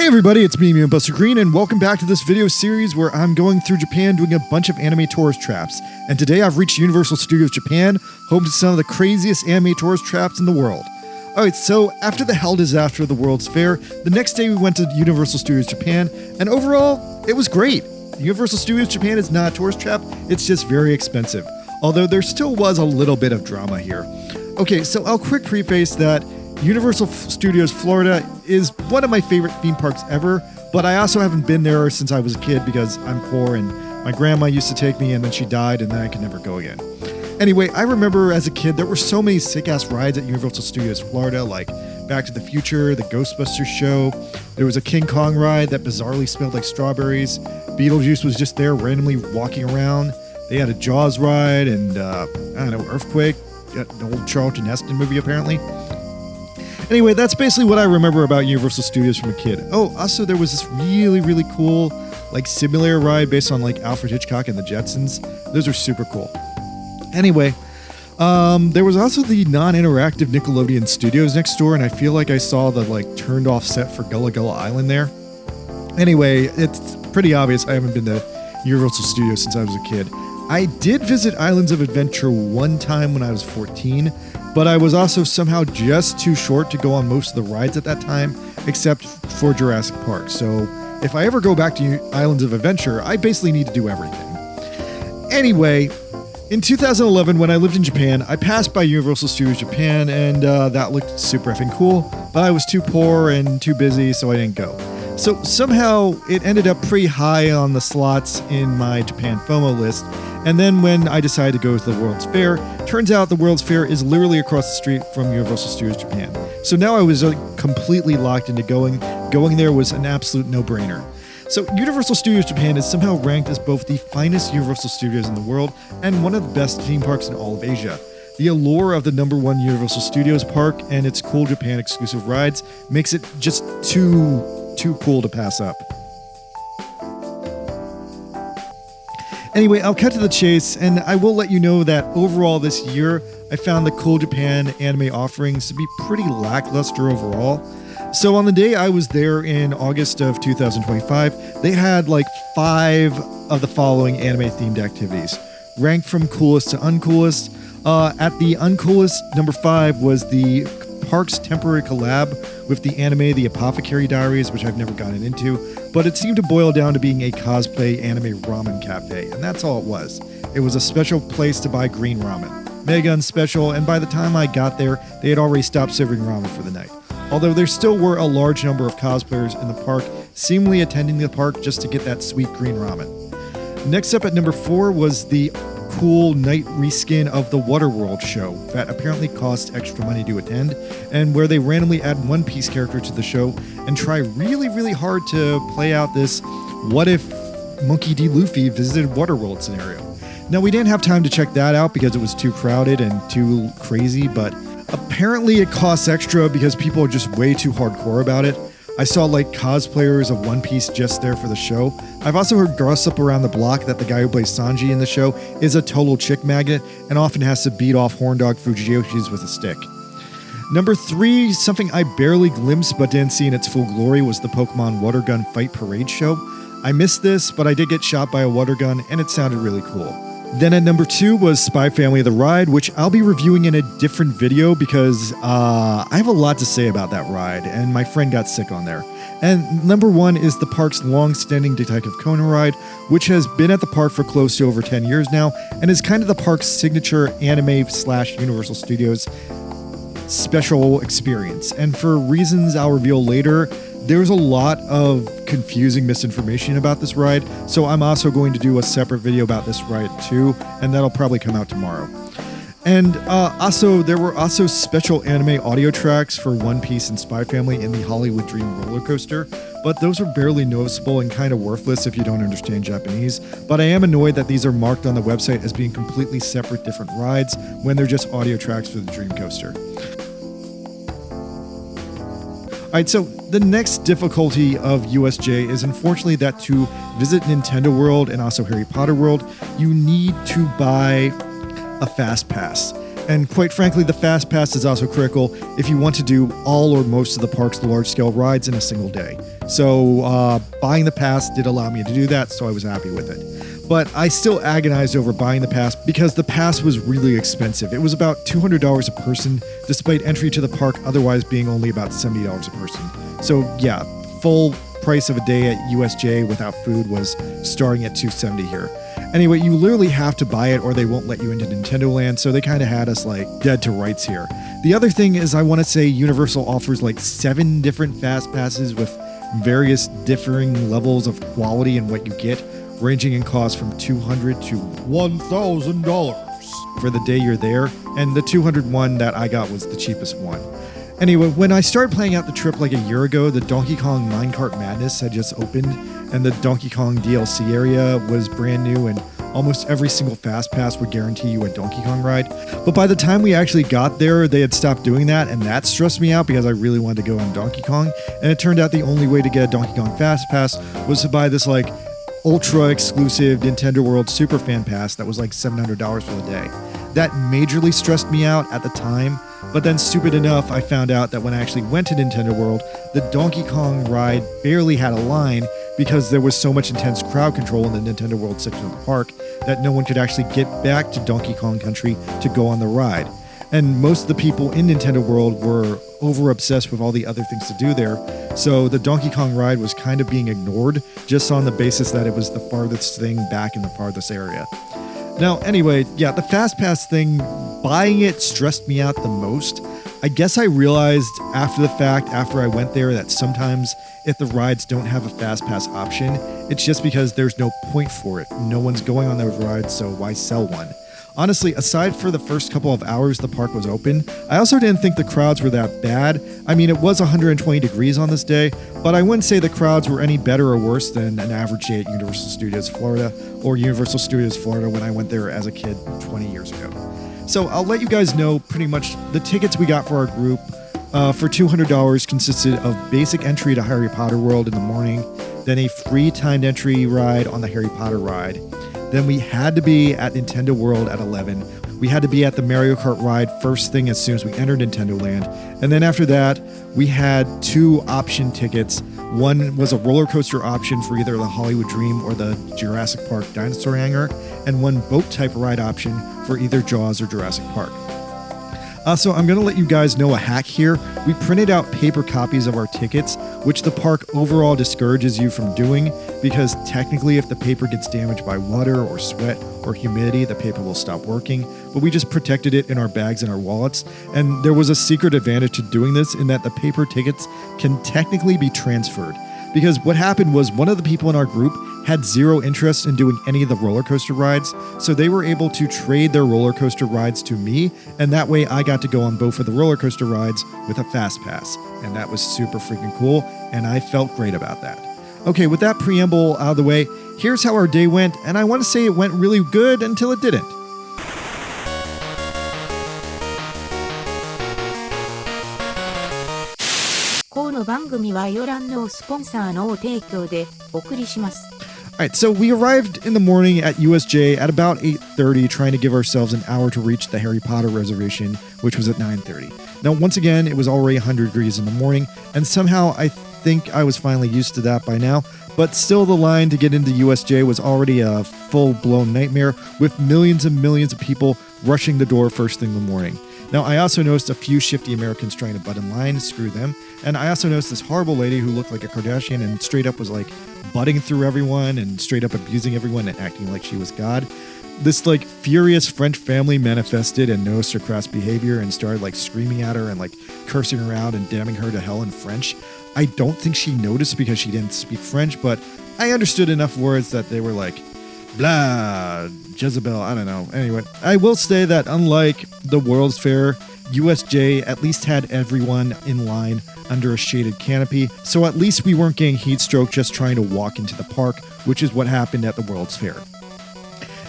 Hey everybody, it's me, Buster Green, and welcome back to this video series where I'm going through Japan doing a bunch of anime tourist traps. And today I've reached Universal Studios Japan, home to some of the craziest anime tourist traps in the world. Alright, so after the hell disaster of the World's Fair, the next day we went to Universal Studios Japan, and overall, it was great. Universal Studios Japan is not a tourist trap, it's just very expensive. Although there still was a little bit of drama here. Okay, so I'll quick preface that Universal Studios Florida is one of my favorite theme parks ever, but I also haven't been there since I was a kid because I'm poor and my grandma used to take me and then she died and then I could never go again. Anyway, I remember as a kid there were so many sick-ass rides at Universal Studios Florida, like Back to the Future, the Ghostbusters show. There was a King Kong ride that bizarrely smelled like strawberries. Beetlejuice was just there randomly walking around. They had a Jaws ride and, Earthquake, an old Charlton Heston movie apparently. Anyway, that's basically what I remember about Universal Studios from a kid. Oh, also there was this really cool, simulator ride based on Alfred Hitchcock and the Jetsons. Those are super cool. Anyway, there was also the non-interactive Nickelodeon Studios next door, and I feel like I saw the turned off set for Gullah Gullah Island there. Anyway, it's pretty obvious I haven't been to Universal Studios since I was a kid. I did visit Islands of Adventure one time when I was 14, but I was also somehow just too short to go on most of the rides at that time, except for Jurassic Park. So if I ever go back to Islands of Adventure, I basically need to do everything. Anyway, in 2011, when I lived in Japan, I passed by Universal Studios Japan, and that looked super effing cool, but I was too poor and too busy, so I didn't go. So somehow it ended up pretty high on the slots in my Japan FOMO list. And then when I decided to go to the World's Fair, turns out the World's Fair is literally across the street from Universal Studios Japan. So now I was completely locked into going. Going there was an absolute no-brainer. So Universal Studios Japan is somehow ranked as both the finest Universal Studios in the world and one of the best theme parks in all of Asia. The allure of the #1 Universal Studios park and its cool Japan exclusive rides makes it just too cool to pass up. Anyway, I'll cut to the chase, and I will let you know that overall this year, I found the Cool Japan anime offerings to be pretty lackluster overall. So on the day I was there in August of 2025, they had 5 of the following anime-themed activities, ranked from coolest to uncoolest. At the uncoolest, number 5 was the park's temporary collab with the anime The Apothecary Diaries, which I've never gotten into, but it seemed to boil down to being a cosplay anime ramen cafe, and that's all it was. It was a special place to buy green ramen. Mega unspecial, and by the time I got there, they had already stopped serving ramen for the night. Although there still were a large number of cosplayers in the park, seemingly attending the park just to get that sweet green ramen. Next up at number 4 was the cool night reskin of the WaterWorld show that apparently cost extra money to attend, and where they randomly add One Piece character to the show and try really hard to play out this what if Monkey D. Luffy visited WaterWorld scenario. Now we didn't have time to check that out because it was too crowded and too crazy, but apparently it costs extra because people are just way too hardcore about it. I saw cosplayers of One Piece just there for the show. I've also heard gossip around the block that the guy who plays Sanji in the show is a total chick magnet and often has to beat off Horndog Fujiyoshis with a stick. Number 3, something I barely glimpsed but didn't see in its full glory, was the Pokemon Water Gun Fight Parade show. I missed this, but I did get shot by a water gun and it sounded really cool. Then at number 2 was Spy Family the Ride, which I'll be reviewing in a different video because I have a lot to say about that ride, and my friend got sick on there. And number 1 is the park's long-standing Detective Conan ride, which has been at the park for close to over 10 years now, and is kind of the park's signature anime/Universal Studios special experience. And for reasons I'll reveal later, there's a lot of confusing misinformation about this ride, so I'm also going to do a separate video about this ride too, and that'll probably come out tomorrow. And also, there were also special anime audio tracks for One Piece and Spy Family in the Hollywood Dream roller coaster, but those are barely noticeable and kind of worthless if you don't understand Japanese. But I am annoyed that these are marked on the website as being completely separate different rides when they're just audio tracks for the Dream Coaster. Alright, so the next difficulty of USJ is unfortunately that to visit Nintendo World and also Harry Potter World, you need to buy a Fast Pass. And quite frankly, the Fast Pass is also critical if you want to do all or most of the park's large-scale rides in a single day. So buying the pass did allow me to do that, so I was happy with it. But I still agonized over buying the pass because the pass was really expensive. It was about $200 a person, despite entry to the park otherwise being only about $70 a person. So yeah, full price of a day at USJ without food was starting at $270 here. Anyway, you literally have to buy it or they won't let you into Nintendo Land, so they kind of had us like dead to rights here. The other thing is I want to say Universal offers like 7 different Fast Passes with various differing levels of quality and what you get, ranging in cost from $200 to $1,000 for the day you're there, and the $201 that I got was the cheapest one. Anyway, when I started playing out the trip like a year ago, the Donkey Kong Minecart Madness had just opened, and the Donkey Kong DLC area was brand new, and almost every single Fast Pass would guarantee you a Donkey Kong ride. But by the time we actually got there, they had stopped doing that, and that stressed me out because I really wanted to go on Donkey Kong, and it turned out the only way to get a Donkey Kong Fast Pass was to buy this like ultra exclusive Nintendo World Super Fan Pass that was like $700 for the day. That majorly stressed me out at the time, but then stupid enough, I found out that when I actually went to Nintendo World, the Donkey Kong ride barely had a line because there was so much intense crowd control in the Nintendo World section of the park that no one could actually get back to Donkey Kong Country to go on the ride. And most of the people in Nintendo World were over obsessed with all the other things to do there, so the Donkey Kong ride was kind of being ignored just on the basis that it was the farthest thing back in the farthest area. Now, anyway, yeah, the Fast Pass thing, buying it stressed me out the most. I guess I realized after the fact, after I went there, that sometimes if the rides don't have a Fast Pass option, it's just because there's no point for it. No one's going on those rides, so why sell one? Honestly, aside for the first couple of hours the park was open, I also didn't think the crowds were that bad. I mean, it was 120 degrees on this day, but I wouldn't say the crowds were any better or worse than an average day at Universal Studios Florida or Universal Studios Florida when I went there as a kid 20 years ago. So I'll let you guys know pretty much the tickets we got for our group for $200 consisted of basic entry to Harry Potter World in the morning, then a free timed entry ride on the Harry Potter ride. Then we had to be at Nintendo World at 11. We had to be at the Mario Kart ride first thing as soon as we entered Nintendo Land. And then after that, we had 2 option tickets. One was a roller coaster option for either the Hollywood Dream or the Jurassic Park Dinosaur Hangar, and one boat type ride option for either Jaws or Jurassic Park. So I'm going to let you guys know a hack here. We printed out paper copies of our tickets, which the park overall discourages you from doing because technically if the paper gets damaged by water or sweat or humidity, the paper will stop working. But we just protected it in our bags and our wallets. And there was a secret advantage to doing this in that the paper tickets can technically be transferred. Because what happened was one of the people in our group had zero interest in doing any of the roller coaster rides, so they were able to trade their roller coaster rides to me, and that way I got to go on both of the roller coaster rides with a Fast Pass, and that was super freaking cool, and I felt great about that. Okay, with that preamble out of the way, here's how our day went, and I want to say it went really good until it didn't. この番組はヨランのスポンサーの提供でお送りします。Alright, so we arrived in the morning at USJ at about 8:30, trying to give ourselves an hour to reach the Harry Potter reservation, which was at 9:30. Now, once again, it was already 100 degrees in the morning, and somehow I think I was finally used to that by now, but still the line to get into USJ was already a full-blown nightmare, with millions and millions of people rushing the door first thing in the morning. Now, I also noticed a few shifty Americans trying to butt in line, screw them, and I also noticed this horrible lady who looked like a Kardashian and straight up was like butting through everyone and straight up abusing everyone and acting like she was God. This like furious French family manifested and noticed her crass behavior and started like screaming at her and like cursing her out and damning her to hell in French. I don't think she noticed because she didn't speak French, but I understood enough words that they were like, blah, Jezebel, I don't know. Anyway, I will say that unlike the World's Fair, USJ at least had everyone in line under a shaded canopy, so at least we weren't getting heat stroke just trying to walk into the park, which is what happened at the World's Fair.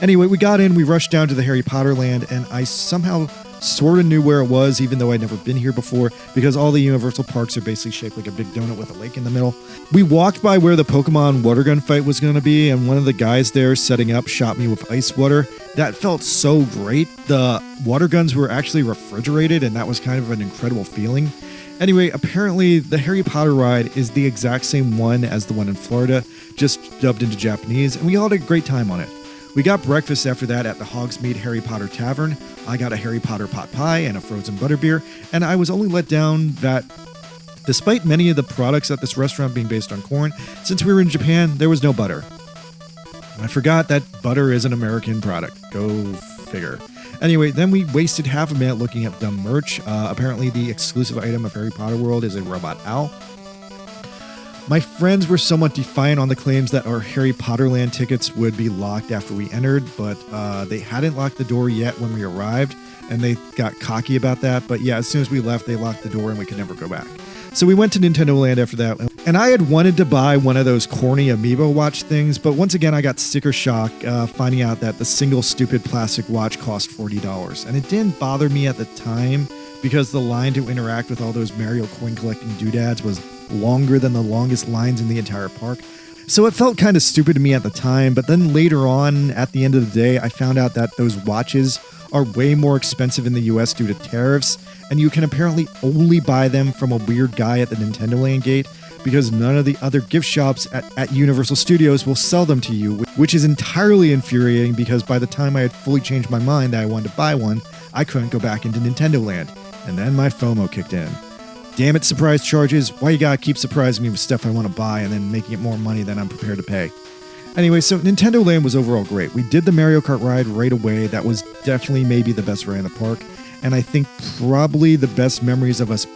Anyway, we got in, we rushed down to the Harry Potter land, and I somehow Sort of knew where it was, even though I'd never been here before, because all the Universal parks are basically shaped like a big donut with a lake in the middle. We walked by where the Pokemon water gun fight was going to be, and one of the guys there setting up shot me with ice water. That felt so great. The water guns were actually refrigerated, and that was kind of an incredible feeling. Anyway, apparently the Harry Potter ride is the exact same one as the one in Florida, just dubbed into Japanese, and we all had a great time on it. We got breakfast after that at the Hogsmeade Harry Potter Tavern. I got a Harry Potter pot pie and a frozen butterbeer, and I was only let down that despite many of the products at this restaurant being based on corn, since we were in Japan, there was no butter. I forgot that butter is an American product. Go figure. Anyway, then we wasted half a minute looking at dumb merch. Apparently the exclusive item of Harry Potter World is a robot owl. My friends were somewhat defiant on the claims that our Harry Potter Land tickets would be locked after we entered, but they hadn't locked the door yet when we arrived, and they got cocky about that. But yeah, as soon as we left, they locked the door and we could never go back. So we went to Nintendo Land after that, and I had wanted to buy one of those corny Amiibo watch things, but once again I got sticker shock finding out that the single stupid plastic watch cost $40. And it didn't bother me at the time because the line to interact with all those Mario coin collecting doodads was longer than the longest lines in the entire park. So it felt kind of stupid to me at the time, but then later on, at the end of the day, I found out that those watches are way more expensive in the US due to tariffs, and you can apparently only buy them from a weird guy at the Nintendo Land gate because none of the other gift shops at Universal Studios will sell them to you, which is entirely infuriating because by the time I had fully changed my mind that I wanted to buy one, I couldn't go back into Nintendo Land. And then my FOMO kicked in. Damn it, surprise charges. Why you gotta keep surprising me with stuff I want to buy and then making it more money than I'm prepared to pay? Anyway, so Nintendo Land was overall great. We did the Mario Kart ride right away. That was definitely maybe the best ride in the park. And I think probably the best memories of us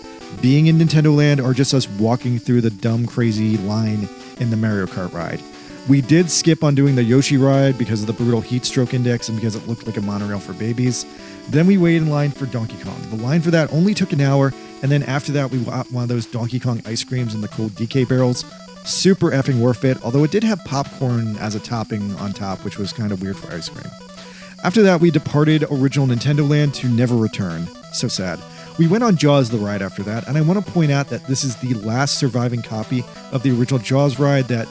being in Nintendo Land are just us walking through the dumb, crazy line in the Mario Kart ride. We did skip on doing the Yoshi ride because of the brutal heat stroke index and because it looked like a monorail for babies. Then we waited in line for Donkey Kong. The line for that only took an hour, and then after that we got one of those Donkey Kong ice creams in the cold DK barrels. Super effing worth it, although it did have popcorn as a topping on top, which was kind of weird for ice cream. After that, we departed original Nintendo Land to never return. So sad. We went on Jaws the ride after that, and I want to point out that this is the last surviving copy of the original Jaws ride that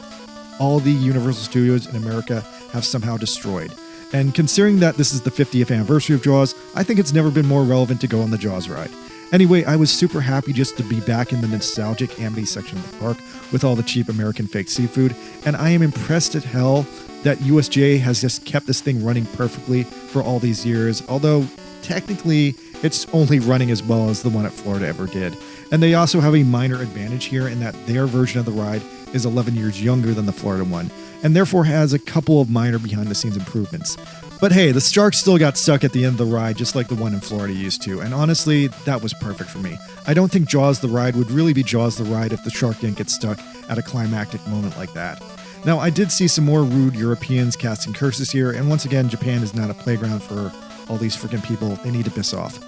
all the Universal Studios in America have somehow destroyed. And considering that this is the 50th anniversary of Jaws, I think it's never been more relevant to go on the Jaws ride. Anyway, I was super happy just to be back in the nostalgic Amity section of the park with all the cheap American fake seafood, and I am impressed at hell that USJ has just kept this thing running perfectly for all these years, although technically it's only running as well as the one at Florida ever did. And they also have a minor advantage here in that their version of the ride is 11 years younger than the Florida one, and therefore has a couple of minor behind-the-scenes improvements. But hey, the shark still got stuck at the end of the ride just like the one in Florida used to, and honestly, that was perfect for me. I don't think Jaws the ride would really be Jaws the ride if the shark didn't get stuck at a climactic moment like that. Now, I did see some more rude Europeans casting curses here, and once again, Japan is not a playground for all these freaking people. They need to piss off.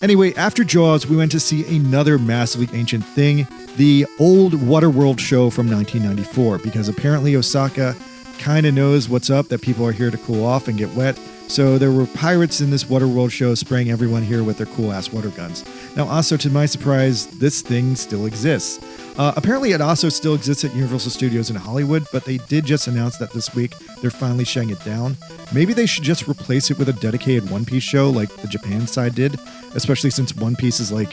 Anyway, after Jaws, we went to see another massively ancient thing, the old WaterWorld show from 1994, because apparently Osaka kind of knows what's up, that people are here to cool off and get wet. So there were pirates in this WaterWorld show spraying everyone here with their cool-ass water guns. Now, also, to my surprise, this thing still exists. Apparently, it also still exists at Universal Studios in Hollywood, but they did just announce that this week they're finally shutting it down. Maybe they should just replace it with a dedicated One Piece show like the Japan side did, especially since One Piece is like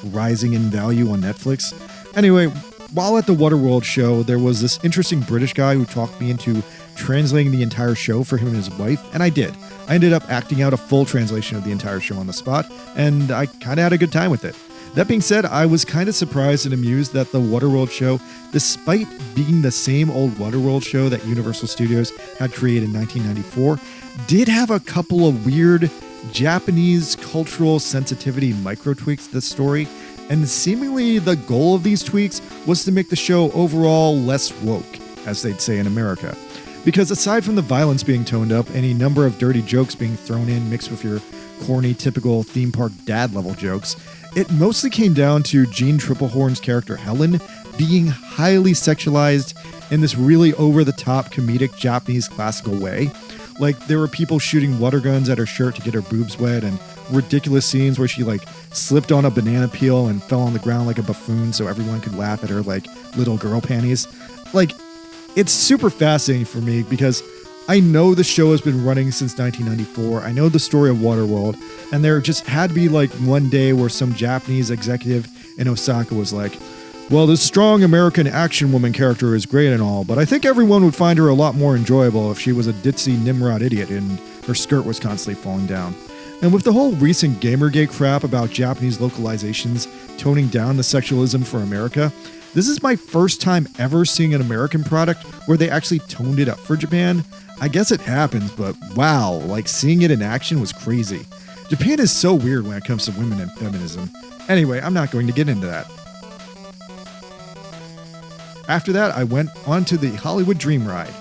rising in value on Netflix. Anyway, while at the WaterWorld show, there was this interesting British guy who talked me into translating the entire show for him and his wife, and I did. I ended up acting out a full translation of the entire show on the spot, and I kind of had a good time with it. That being said, I was kind of surprised and amused that the WaterWorld show, despite being the same old WaterWorld show that Universal Studios had created in 1994, did have a couple of weird Japanese cultural sensitivity micro tweaks to the story, and seemingly the goal of these tweaks was to make the show overall less woke, as they'd say in America. Because aside from the violence being toned up and a number of dirty jokes being thrown in mixed with your corny, typical theme park dad level jokes, it mostly came down to Jean Triplehorn's character Helen being highly sexualized in this really over-the-top comedic Japanese classical way, Like, there were people shooting water guns at her shirt to get her boobs wet, and ridiculous scenes where she, like, slipped on a banana peel and fell on the ground like a buffoon so everyone could laugh at her like little girl panties. Like, it's super fascinating for me because I know the show has been running since 1994. I know the story of WaterWorld, and there just had to be like one day where some Japanese executive in Osaka was like, well, this strong American action woman character is great and all, but I think everyone would find her a lot more enjoyable if she was a ditzy Nimrod idiot and her skirt was constantly falling down. And with the whole recent Gamergate crap about Japanese localizations toning down the sexualism for America, this is my first time ever seeing an American product where they actually toned it up for Japan. I guess it happens, but wow, like seeing it in action was crazy. Japan is so weird when it comes to women and feminism. Anyway, I'm not going to get into that. After that, I went on to the Hollywood Dream Ride.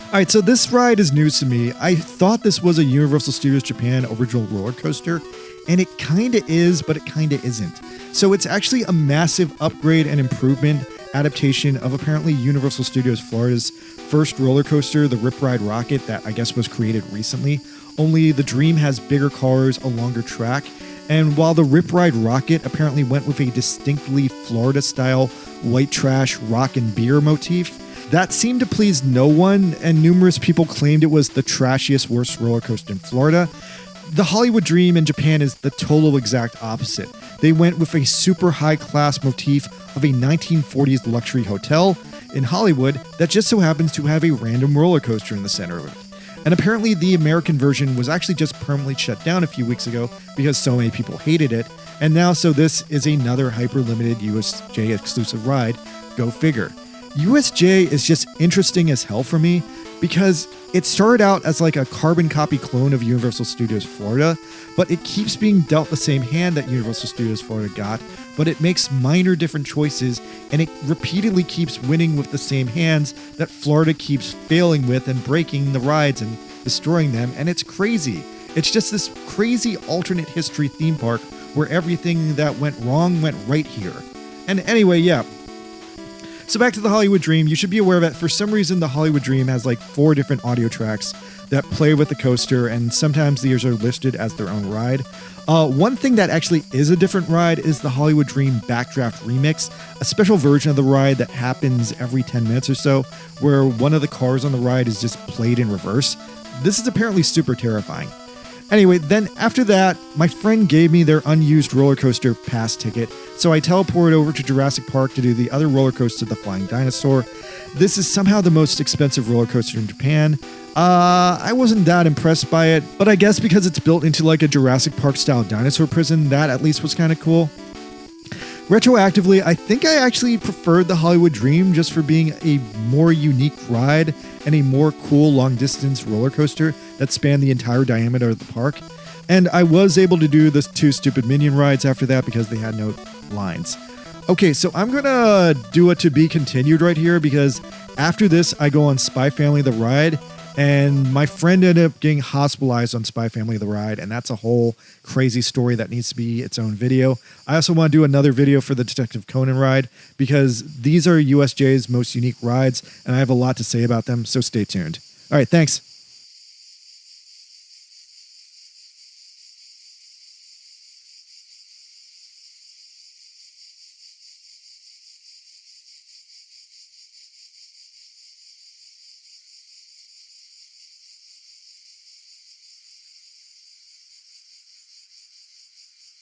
Alright, so this ride is news to me. I thought this was a Universal Studios Japan original roller coaster, and it kinda is, but it kinda isn't. So it's actually a massive upgrade and improvement adaptation of apparently Universal Studios Florida's first roller coaster, the Rip Ride Rocket, that I guess was created recently. Only the Dream has bigger cars, a longer track, and while the Rip Ride Rocket apparently went with a distinctly Florida-style white trash rock and beer motif, that seemed to please no one, and numerous people claimed it was the trashiest, worst roller coaster in Florida. The Hollywood Dream in Japan is the total exact opposite. They went with a super high-class motif of a 1940s luxury hotel in Hollywood that just so happens to have a random roller coaster in the center of it. And apparently the American version was actually just permanently shut down a few weeks ago because so many people hated it, and now so this is another hyper-limited USJ exclusive ride. Go figure. USJ is just interesting as hell for me because it started out as like a carbon copy clone of Universal Studios Florida, but it keeps being dealt the same hand that Universal Studios Florida got, but it makes minor different choices, and it repeatedly keeps winning with the same hands that Florida keeps failing with and breaking the rides and destroying them, and it's crazy. It's just this crazy alternate history theme park where everything that went wrong went right here. And anyway, yeah. So back to the Hollywood Dream, you should be aware that for some reason the Hollywood Dream has like 4 different audio tracks that play with the coaster, and sometimes these are listed as their own ride. One thing that actually is a different ride is the Hollywood Dream Backdraft Remix, a special version of the ride that happens every 10 minutes or so, where one of the cars on the ride is just played in reverse. This is apparently super terrifying. Anyway, then after that, my friend gave me their unused roller coaster pass ticket, so I teleported over to Jurassic Park to do the other roller coaster, the Flying Dinosaur. This is somehow the most expensive roller coaster in Japan. I wasn't that impressed by it, but I guess because it's built into like a Jurassic Park style dinosaur prison, that at least was kind of cool. Retroactively, I think I actually preferred the Hollywood Dream just for being a more unique ride and a more cool long-distance roller coaster that spanned the entire diameter of the park. And I was able to do the 2 stupid Minion rides after that because they had no lines. Okay, so I'm gonna do a to be continued right here because after this, I go on Spy Family the Ride, and my friend ended up getting hospitalized on Spy Family the Ride, and that's a whole crazy story that needs to be its own video. I also want to do another video for the Detective Conan ride because these are USJ's most unique rides, and I have a lot to say about them, so stay tuned. All right, thanks.